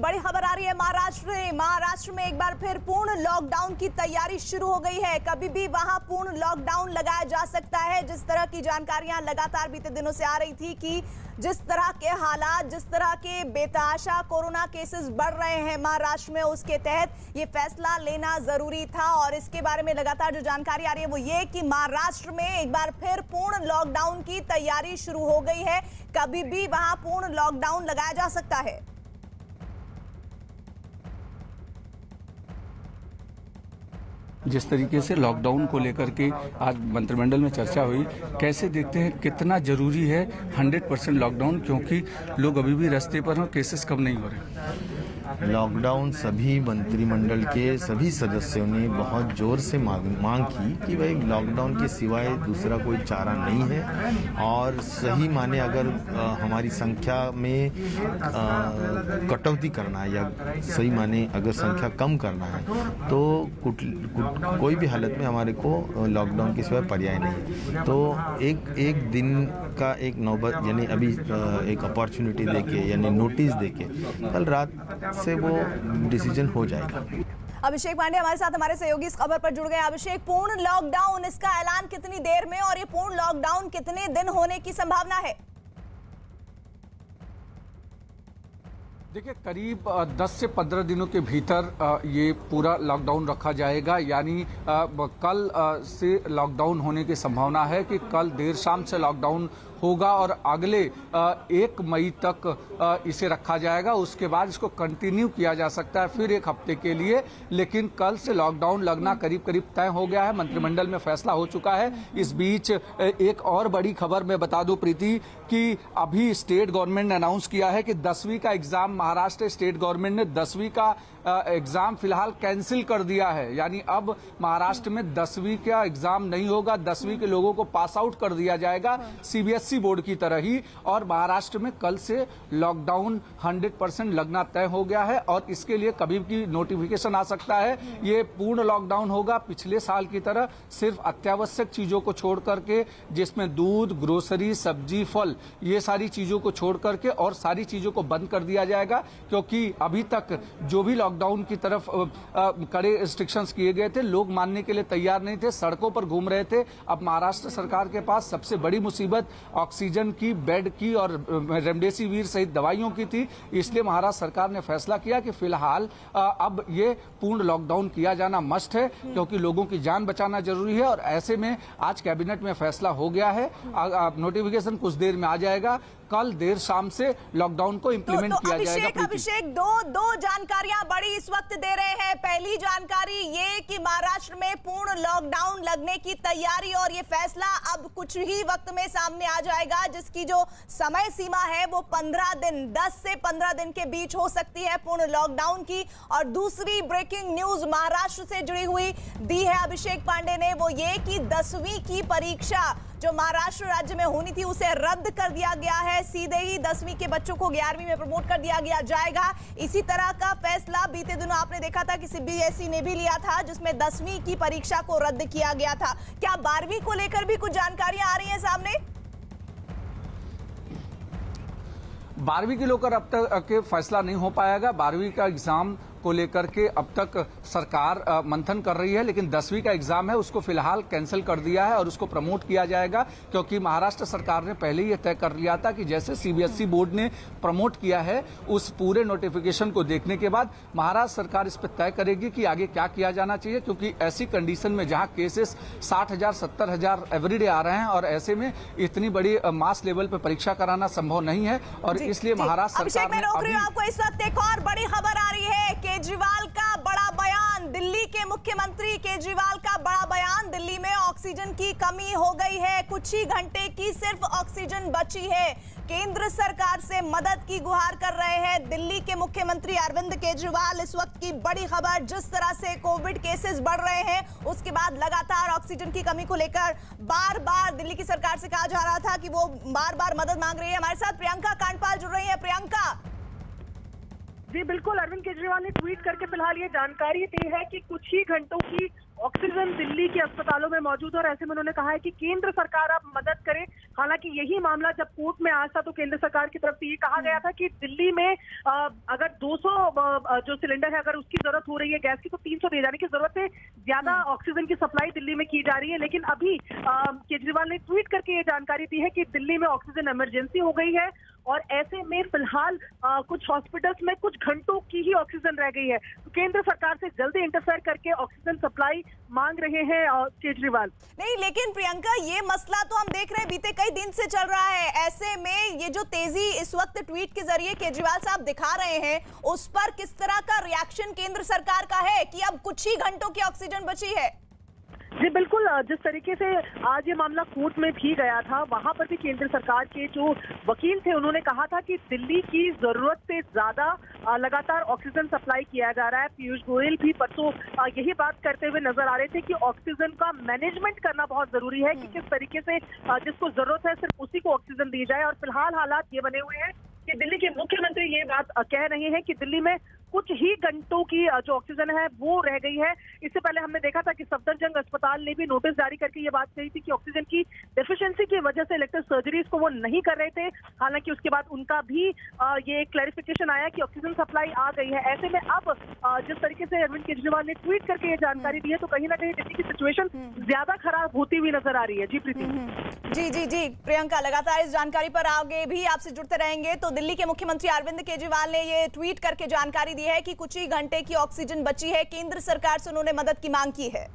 बड़ी खबर आ रही है महाराष्ट्र में एक बार फिर पूर्ण लॉकडाउन की तैयारी शुरू हो गई है। कभी भी वहां पूर्ण लॉकडाउन लगाया जा सकता है। जिस तरह की जानकारियां लगातार बीते दिनों से आ रही थी कि जिस तरह के हालात, जिस तरह के बेतहाशा कोरोना केसेस बढ़ रहे हैं महाराष्ट्र में, उसके तहत ये फैसला लेना जरूरी था। और इसके बारे में लगातार जो जानकारी आ रही है वो ये कि महाराष्ट्र में एक बार फिर पूर्ण लॉकडाउन की तैयारी शुरू हो गई है। कभी भी वहां पूर्ण लॉकडाउन लगाया जा सकता है। जिस तरीके से लॉकडाउन को लेकर के आज मंत्रिमंडल में चर्चा हुई, कैसे देखते हैं कितना जरूरी है 100% लॉकडाउन, क्योंकि लोग अभी भी रास्ते पर हैं, केसेस कम नहीं हो रहे। लॉकडाउन सभी मंत्रिमंडल के सभी सदस्यों ने बहुत जोर से मांग की कि भाई लॉकडाउन के सिवाय दूसरा कोई चारा नहीं है। और सही माने अगर हमारी संख्या में कटौती करना है या सही माने अगर संख्या कम करना है तो कोई भी हालत में हमारे को लॉकडाउन के सिवाय पर्याय नहीं है। तो एक दिन का एक नौबत यानी अभी एक अपॉर्चुनिटी देके यानी नोटिस देके कल रात से वो डिसीजन हो जाएगा। अभिषेक पांडे हमारे साथ, हमारे सहयोगी इस खबर पर जुड़ गए। अभिषेक, पूर्ण लॉकडाउन, इसका ऐलान कितनी देर में और ये पूर्ण लॉकडाउन कितने दिन होने की संभावना है? देखिए, करीब 10 से 15 दिनों के भीतर ये पूरा लॉकडाउन रखा जाएगा। यानी कल से लॉकडाउन होने की संभावना है कि कल देर शाम से लॉकडाउन होगा और अगले 1 मई तक इसे रखा जाएगा। उसके बाद इसको कंटिन्यू किया जा सकता है फिर 1 हफ्ते के लिए, लेकिन कल से लॉकडाउन लगना करीब करीब तय हो गया है। मंत्रिमंडल में फैसला हो चुका है। इस बीच एक और बड़ी खबर मैं बता दूं प्रीति कि अभी स्टेट गवर्नमेंट ने अनाउंस किया है कि 10वीं का एग्जाम, महाराष्ट्र स्टेट गवर्नमेंट ने 10वीं का एग्जाम फिलहाल कैंसिल कर दिया है। यानी अब महाराष्ट्र में 10वीं का एग्जाम नहीं होगा। 10वीं के लोगों को पास आउट कर दिया जाएगा सीबीएसई बोर्ड की तरह ही। और महाराष्ट्र में कल से लॉकडाउन 100% लगना तय हो गया है और इसके लिए कभी भी नोटिफिकेशन आ सकता है। ये पूर्ण लॉकडाउन होगा पिछले साल की तरह, सिर्फ अत्यावश्यक चीजों को छोड़ करके, जिसमें दूध, ग्रोसरी, सब्जी, फल, ये सारी चीजों को छोड़ करके और सारी चीजों को बंद कर दिया जाएगा। क्योंकि अभी तक जो भी लॉकडाउन की तरफ कड़े रिस्ट्रिक्शंस किए गए थे, लोग मानने के लिए तैयार नहीं थे, सड़कों पर घूम रहे थे। अब महाराष्ट्र सरकार के पास सबसे बड़ी मुसीबत ऑक्सीजन की, बेड की और रेमडेसिविर सहित दवाइयों की थी। इसलिए महाराष्ट्र सरकार ने फैसला किया कि फिलहाल अब ये पूर्ण लॉकडाउन किया जाना मस्ट है, क्योंकि लोगों की जान बचाना जरूरी है। और ऐसे में आज कैबिनेट में फैसला हो गया है। नोटिफिकेशन कुछ देर में आ जाएगा। कल देर शाम से लॉकडाउन को इंप्लीमेंट किया जाएगा। अभिषेक, दो जानकारियां बड़ी इस वक्त दे रहे हैं। पहली जानकारी ये कि महाराष्ट्र में पूर्ण लॉकडाउन लगने की तैयारी और ये फैसला अब कुछ ही वक्त में सामने आ जाएगा, जिसकी जो समय सीमा है वो 15 दिन, 10 से 15 दिन के बीच हो सकती है पूर्ण लॉकडाउन की। और दूसरी ब्रेकिंग न्यूज महाराष्ट्र से जुड़ी हुई दी है अभिषेक पांडे ने, वो ये कि 10वीं की परीक्षा जो महाराष्ट्र राज्य में होनी थी उसे रद्द कर दिया गया है। सीधे ही 10वीं के बच्चों को 11वीं में प्रमोट कर दिया जाएगा। इसी तरह का फैसला बीते दिनों आपने देखा था कि सीबीएसई ने भी लिया था, जिसमें 10वीं की परीक्षा को रद्द किया गया था। क्या 12वीं को लेकर भी कुछ जानकारियां आ रही हैं सामने? 12वीं के लेकर अब तक के फैसला नहीं हो पाएगा। 12वीं का एग्जाम को लेकर के अब तक सरकार मंथन कर रही है, लेकिन 10वीं का एग्जाम है उसको फिलहाल कैंसिल कर दिया है और उसको प्रमोट किया जाएगा। क्योंकि महाराष्ट्र सरकार ने पहले ही तय कर लिया था कि जैसे सीबीएसई बोर्ड ने प्रमोट किया है, उस पूरे नोटिफिकेशन को देखने के बाद महाराष्ट्र सरकार इस पर तय करेगी कि आगे क्या किया जाना चाहिए। क्योंकि ऐसी कंडीशन में जहां केसेस 60,000 70,000 एवरीडे आ रहे हैं और ऐसे में इतनी बड़ी मास लेवल पर परीक्षा कराना संभव नहीं है और इसलिए महाराष्ट्र सरकार ने आपको इस वक्त एक और बड़ी खबर आ रही है। केजरीवाल का बड़ा बयान, दिल्ली के मुख्यमंत्री केजरीवाल का बड़ा बयान। दिल्ली में ऑक्सीजन की कमी हो गई है, कुछ ही घंटे की सिर्फ ऑक्सीजन बची है। केंद्र सरकार से मदद की गुहार कर रहे हैं दिल्ली के मुख्यमंत्री अरविंद केजरीवाल। इस वक्त की बड़ी खबर, जिस तरह से कोविड केसेस बढ़ रहे हैं, उसके बाद लगातार ऑक्सीजन की कमी को लेकर बार बार दिल्ली की सरकार से कहा जा रहा था कि वो बार बार मदद मांग रही है। हमारे साथ प्रियंका कांडपाल जुड़ रही है। प्रियंका जी बिल्कुल, अरविंद केजरीवाल ने ट्वीट करके फिलहाल ये जानकारी दी है कि कुछ ही घंटों की ऑक्सीजन दिल्ली के अस्पतालों में मौजूद है और ऐसे में उन्होंने कहा है कि केंद्र सरकार आप मदद करे। हालांकि यही मामला जब कोर्ट में आया था तो केंद्र सरकार की तरफ से ये कहा गया था कि दिल्ली में अगर 200 जो सिलेंडर है अगर उसकी जरूरत हो रही है गैस की तो 300 दिए जाने की जरूरत है। ज्यादा ऑक्सीजन की सप्लाई दिल्ली में की जा रही है, लेकिन अभी केजरीवाल ने ट्वीट करके ये जानकारी दी है कि दिल्ली में ऑक्सीजन इमरजेंसी हो गई है और ऐसे में फिलहाल कुछ हॉस्पिटल्स में कुछ घंटों की ही ऑक्सीजन रह गई है। तो केंद्र सरकार से जल्दी इंटरफेयर करके ऑक्सीजन सप्लाई मांग रहे हैं केजरीवाल। नहीं, लेकिन प्रियंका ये मसला तो हम देख रहे हैं बीते कई दिन से चल रहा है। ऐसे में ये जो तेजी इस वक्त ट्वीट के जरिए केजरीवाल साहब दिखा रहे हैं, उस पर किस तरह का रिएक्शन केंद्र सरकार का है कि अब कुछ ही घंटों की ऑक्सीजन बची है? जी बिल्कुल, जिस तरीके से आज ये मामला कोर्ट में भी गया था वहां पर भी केंद्र सरकार के जो वकील थे उन्होंने कहा था कि दिल्ली की जरूरत से ज्यादा लगातार ऑक्सीजन सप्लाई किया जा रहा है। पीयूष गोयल भी परसों यही बात करते हुए नजर आ रहे थे कि ऑक्सीजन का मैनेजमेंट करना बहुत जरूरी है कि किस तरीके से जिसको जरूरत है सिर्फ उसी को ऑक्सीजन दी जाए। और फिलहाल हालात ये बने हुए हैं कि दिल्ली के मुख्यमंत्री ये बात कह रहे हैं कि दिल्ली में कुछ ही घंटों की जो ऑक्सीजन है वो रह गई है। इससे पहले हमने देखा था कि सफदरजंग अस्पताल ने भी नोटिस जारी करके ये बात कही थी कि ऑक्सीजन की डेफिशिएंसी की वजह से इलेक्टिव सर्जरीज को वो नहीं कर रहे थे। हालांकि उसके बाद उनका भी ये क्लैरिफिकेशन आया कि ऑक्सीजन सप्लाई आ गई है। ऐसे में अब जिस तरीके से अरविंद केजरीवाल ने ट्वीट करके ये जानकारी दी है तो कहीं ना कहीं दिल्ली की सिचुएशन ज्यादा खराब होती हुई नजर आ रही है। जी प्रीति। जी प्रियंका, लगातार इस जानकारी पर आगे भी आपसे जुड़ते रहेंगे। तो दिल्ली के मुख्यमंत्री अरविंद केजरीवाल ने ये ट्वीट करके जानकारी दी है कि कुछ ही घंटे की ऑक्सीजन बची है। केंद्र सरकार से उन्होंने मदद की मांग की है।